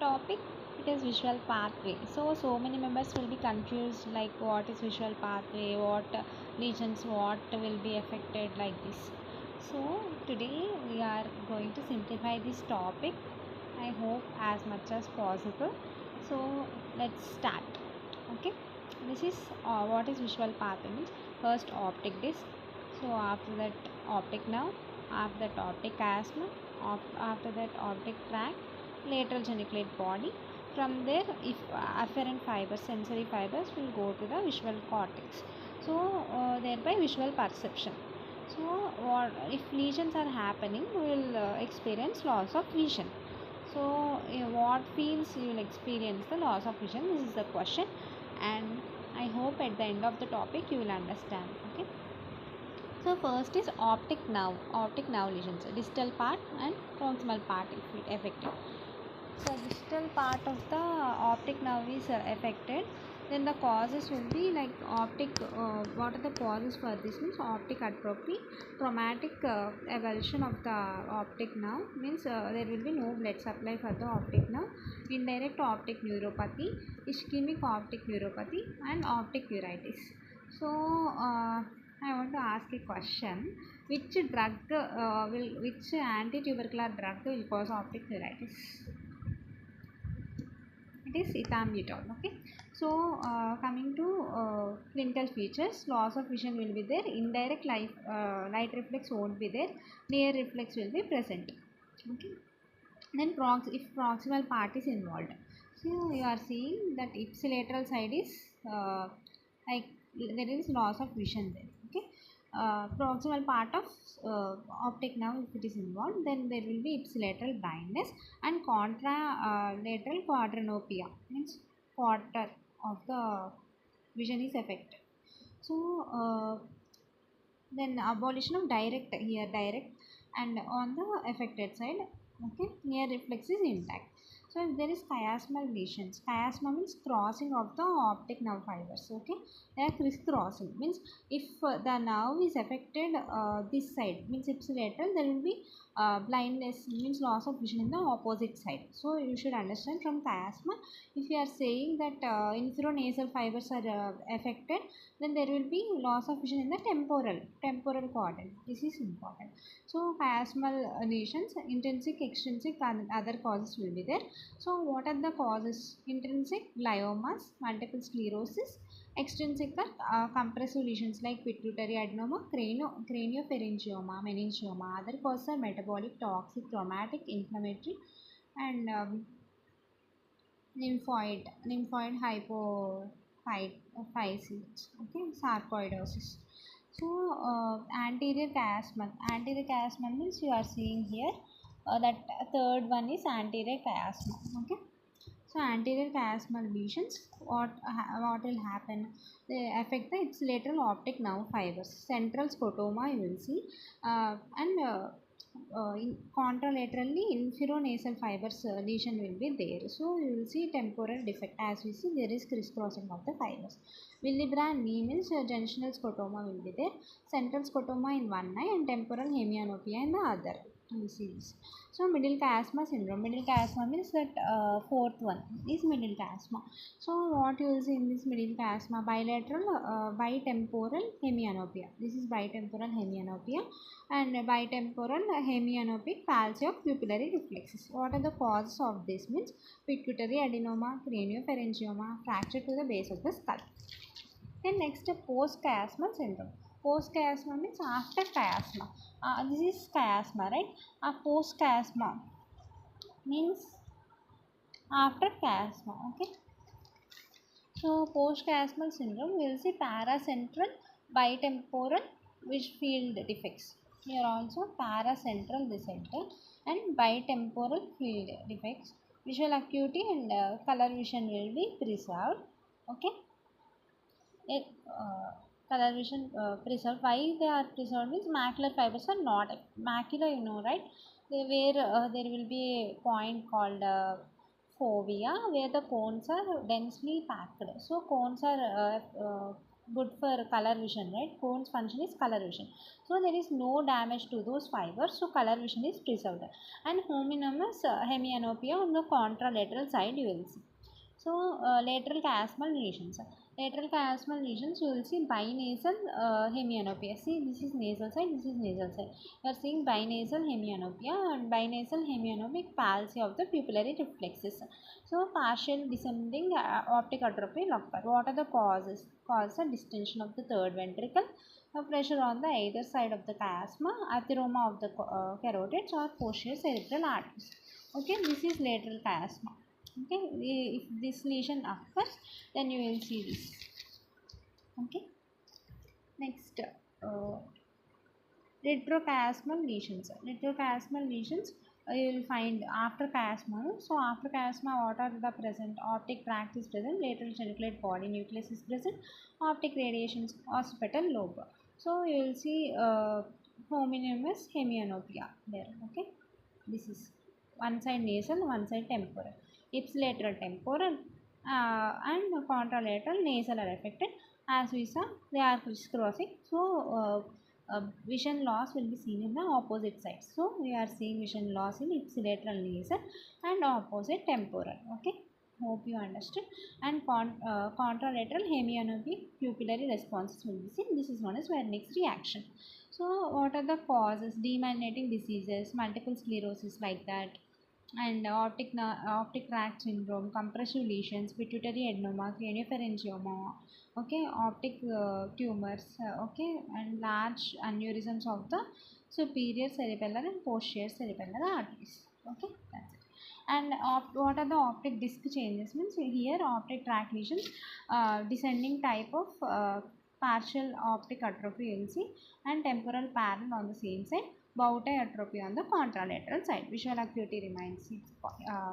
topic, it is visual pathway. So many members will be confused like what is visual pathway, what lesions, what will be affected like this. So today we are going to simplify this topic. I hope as much as possible. So let's start. Okay, this is what is visual pathway means. First optic disc, so after that optic nerve, after that optic chiasma, after that optic tract, lateral geniculate body. From there, if afferent fibers, sensory fibers will go to the visual cortex. So thereby visual perception. So what if lesions are happening, we will experience loss of vision. So what fields you will experience the loss of vision? This is the question, and I hope at the end of the topic you will understand. Okay. So first is optic nerve lesions, distal part and proximal part if it affected. So distal part of the optic nerve is affected, then the causes will be like optic. What are the causes for this? Means optic atrophy, traumatic avulsion of the optic nerve, means there will be no blood supply for the optic nerve, indirect optic neuropathy, ischemic optic neuropathy, and optic uveitis. So I want to ask a question: which which anti-tubercular drug will cause optic neuritis? It is ethambutol. Okay. So coming to clinical features, loss of vision will be there, indirect light reflex won't be there, near reflex will be present. Okay. Then if proximal part is involved, so you are seeing that ipsilateral side is like there is loss of vision there. Okay. Proximal part of optic nerve, if it is involved, then there will be ipsilateral blindness and contralateral quadranopia, means quarter of the vision is affected. So then abolition of direct, and on the affected side, okay, near reflex is intact. So if there is chiasmal lesions, chiasma means crossing of the optic nerve fibers. Okay, they are crisscrossing, means if the nerve is affected this side, means ipsilateral, there will be blindness, means loss of vision in the opposite side. So you should understand from chiasma, if you are saying that inferonasal fibers are affected, then there will be loss of vision in the temporal quadrant. This is important. So chiasmal lesions, intrinsic, extrinsic, and other causes will be there. So what are the causes? Intrinsic gliomas, multiple sclerosis. Extrinsic are compressive lesions like pituitary adenoma, craniopharyngioma, meningioma. Other causes are metabolic, toxic, traumatic, inflammatory, and lymphoid hypophysis, okay, sarcoidosis. So anterior chiasma means you are seeing here that third one is anterior chiasma. Okay. So anterior chiasmal lesions, what will happen? They affect the ipsilateral optic nerve fibers, central scotoma you will see, and contralaterally inferonasal fibers lesion will be there. So you will see temporal defect, as we see there is crisscrossing of the fibers. Willebrand knee means junctional scotoma will be there, central scotoma in one eye and temporal hemianopia in the other. We see this. So middle chiasma syndrome. Middle chiasma means that fourth one is middle chiasma. So what you will see in this middle chiasma? Bilateral, bitemporal hemianopia. This is bitemporal hemianopia, and bitemporal hemianopic palsy of pupillary reflexes. What are the causes of this? Means pituitary adenoma, craniopharyngioma, fracture to the base of the skull. Then next, post-chiasmal syndrome. Post-chiasma means after chiasma. This is chiasma, right? Post-chiasma means after chiasma. Okay. So post-chiasmal syndrome, we will see paracentral, bitemporal, which field defects. Here also paracentral descenter and bitemporal field defects. Visual acuity and color vision will be preserved. Okay. It, color vision preserved. Why they are preserved means macular fibers are not macula, you know, right? Where there will be a point called fovea, where the cones are densely packed. So cones are good for color vision, right? Cone's function is color vision. So there is no damage to those fibers, so color vision is preserved. And homonymous hemianopia on the contralateral side you will see. So lateral chiasmal lesions. Lateral chiasmal lesions you will see binasal hemianopia. See, this is nasal side, this is nasal side. You are seeing binasal hemianopia and binasal hemianopic palsy of the pupillary reflexes. So partial descending optic atrophy occur. What are the causes? Causes a distension of the third ventricle, pressure on the either side of the chiasma, atheroma of the carotids or posterior cerebral arteries. Okay, this is lateral chiasma. Okay, if this lesion occurs, then you will see this. Okay, next retrochiasmal lesions. Retrochiasmal lesions you will find after chiasma. So after chiasma, what are the present? Optic tract is present, lateral geniculate body nucleus is present, optic radiations, occipital lobe. So you will see homonymous hemianopia there. Okay, this is one side nasal, one side temporal. Ipsilateral temporal and contralateral nasal are affected. As we saw, they are crisscrossing. So vision loss will be seen in the opposite side. So we are seeing vision loss in ipsilateral nasal and opposite temporal. Okay, hope you understood. And contralateral hemianopia pupillary responses will be seen. This is known as Wernicke's reaction. So what are the causes? Demyelinating diseases, multiple sclerosis like that, and optic tract syndrome, compressive lesions, pituitary adenoma, craniopharyngioma, okay, optic tumors, okay, and large aneurysms of the superior cerebellar and posterior cerebellar arteries. Okay, that's it. And what are the optic disc changes? Means here optic tract lesions, descending type of partial optic atrophy you will see, and temporal parallel on the same side, bow-tie atrophy on the contralateral side. Visual acuity remains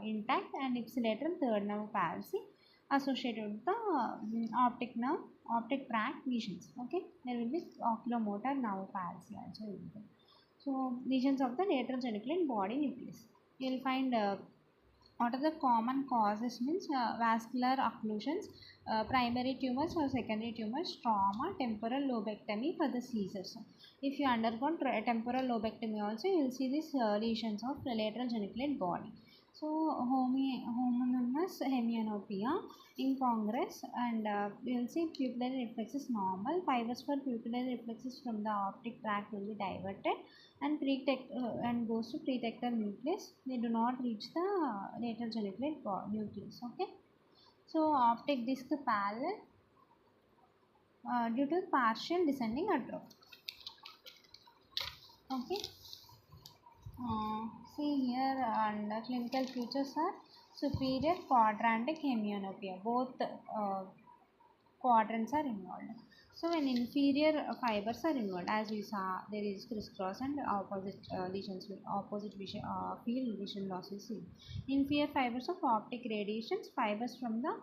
intact, and ipsilateral third nerve palsy associated with the optic nerve, optic tract lesions. Okay, there will be oculomotor nerve palsy also. So lesions of the lateral geniculate body nucleus. You will find what are the common causes? Means vascular occlusions, primary tumors or secondary tumors, trauma, temporal lobectomy for the seizures. If you undergone temporal lobectomy also, you will see these lesions of the lateral geniculate body. So homonymous hemianopia incongruous, and you will see pupillary reflexes normal. Fibers for pupillary reflexes from the optic tract will be diverted and and goes to pretectal nucleus. They do not reach the lateral geniculate nucleus. Okay, so optic disc parallel due to partial descending atrophy. Okay, see here, and clinical features are superior quadrantic hemianopia. Both quadrants are involved. So when inferior fibers are involved, as we saw, there is crisscross and opposite lesions, opposite vision, field vision loss is seen. Inferior fibers of optic radiations, fibers from the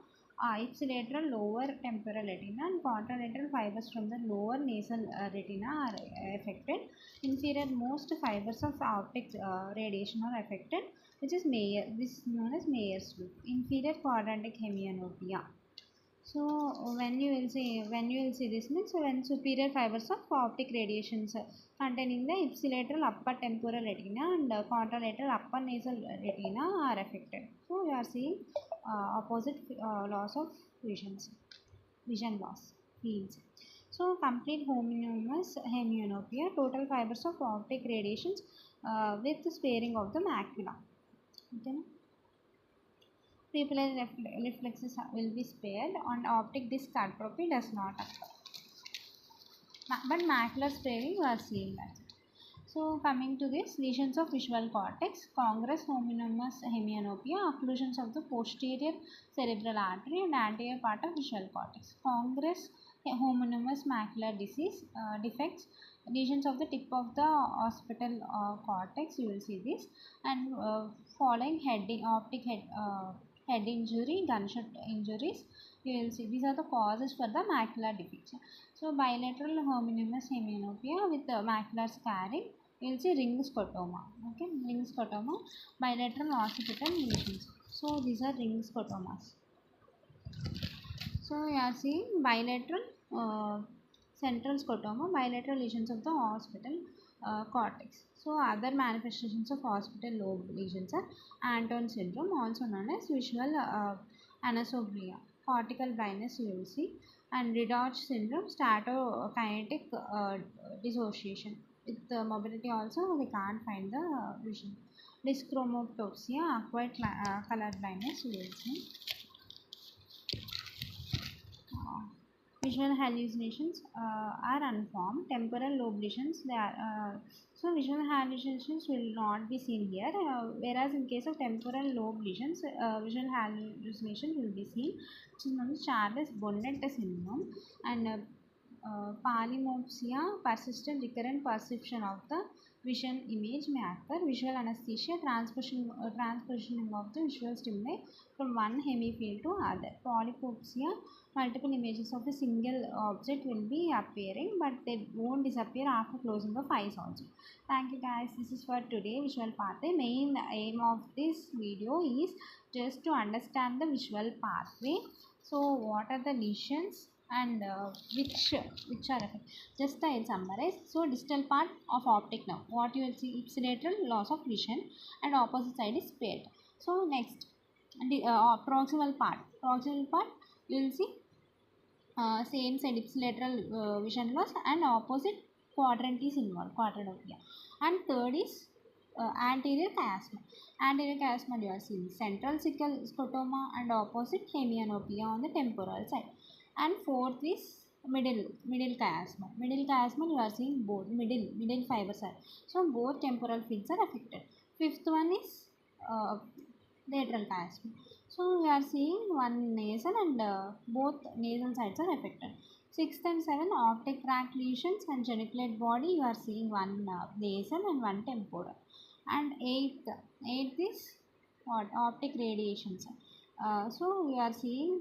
ipsilateral lower temporal retina and contralateral fibers from the lower nasal retina are affected. Inferior most fibers of optic radiation are affected, which is Mayer. This is known as Mayer's loop. Inferior quadrantic hemianopia. So when you will see this means when superior fibers of optic radiations containing the ipsilateral upper temporal retina and contralateral upper nasal retina are affected. So you are seeing opposite loss of vision loss fields. So complete homonymous hemianopia, total fibers of optic radiations with sparing of the macula. Okay. Pupillary reflexes will be spared, and optic disc atrophy does not occur. But macular sparing we are seeing that. So coming to this, lesions of visual cortex, congress homonymous hemianopia, occlusions of the posterior cerebral artery and anterior part of visual cortex. Congress homonymous macular disease defects, lesions of the tip of the occipital cortex, you will see this, and following optic head injury, gunshot injuries, you will see these are the causes for the macular defects. So bilateral homonymous hemianopia with macular scarring, you will see ring scotoma. Okay, ring scotoma, bilateral occipital lesions. So these are ring scotomas. So you are seeing bilateral uh, central scotoma, bilateral lesions of the occipital cortex. So other manifestations of occipital lobe lesions are Anton syndrome, also known as visual anosoglia, cortical blindness you will see, and Redoch syndrome, statokinetic dissociation. With the mobility also, they can't find the vision. Dyschromoptopsia, acquired color blindness you will see. Uh, Visual hallucinations are unformed. Temporal lobe lesions, they are so visual hallucinations will not be seen here. Whereas in case of temporal lobe lesions, visual hallucinations will be seen, which is known as Charles-Bonnet syndrome, and polymorphia, persistent recurrent perception of the vision image may occur. Visual anesthesia, transpositioning of the visual stimuli from one hemifield to other. Polypopsia, multiple images of a single object will be appearing, but they won't disappear after closing of eyes also. Thank you guys. This is for today visual pathway. Main aim of this video is just to understand the visual pathway. So what are the lesions and which are affected? Just I'll summarize. So distal part of optic nerve, what you will see, ipsilateral loss of vision, and opposite side is paired. So next, the proximal part you will see same side ipsilateral vision loss, and opposite quadrant is involved, quadranopia. And third is anterior chiasma. Anterior chiasma you are seeing central scotoma and opposite hemianopia on the temporal side. And fourth is middle chiasma. Middle chiasma you are seeing both middle fibers are, so both temporal fields are affected. Fifth one is lateral chiasma. So we are seeing one nasal and both nasal sides are affected. Sixth and seventh, optic tract lesions and geniculate body, you are seeing one nasal and one temporal. And eighth is what, optic radiations. So we are seeing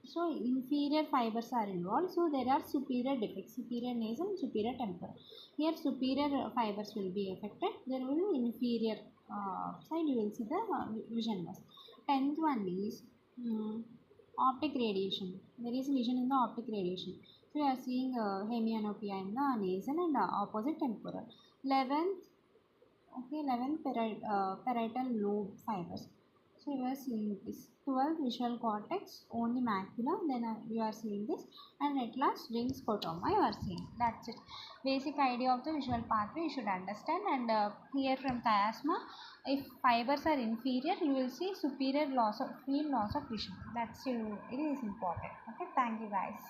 so inferior fibers are involved, so there are superior defects, superior nasal, superior temporal. Here superior fibers will be affected, there will be inferior side you will see the vision loss. 10th one is optic radiation. There is lesion in the optic radiation. So you are seeing hemianopia in the nasal and opposite temporal. 11th, okay, 11th parietal lobe fibers. So you are seeing this. 12th visual cortex, only macula, then you are seeing this, and at last ring scotoma you are seeing. That's it. Basic idea of the visual pathway you should understand. And here from chiasma, if fibers are inferior, you will see superior loss of field, loss of vision. That's it is important. Okay, thank you guys.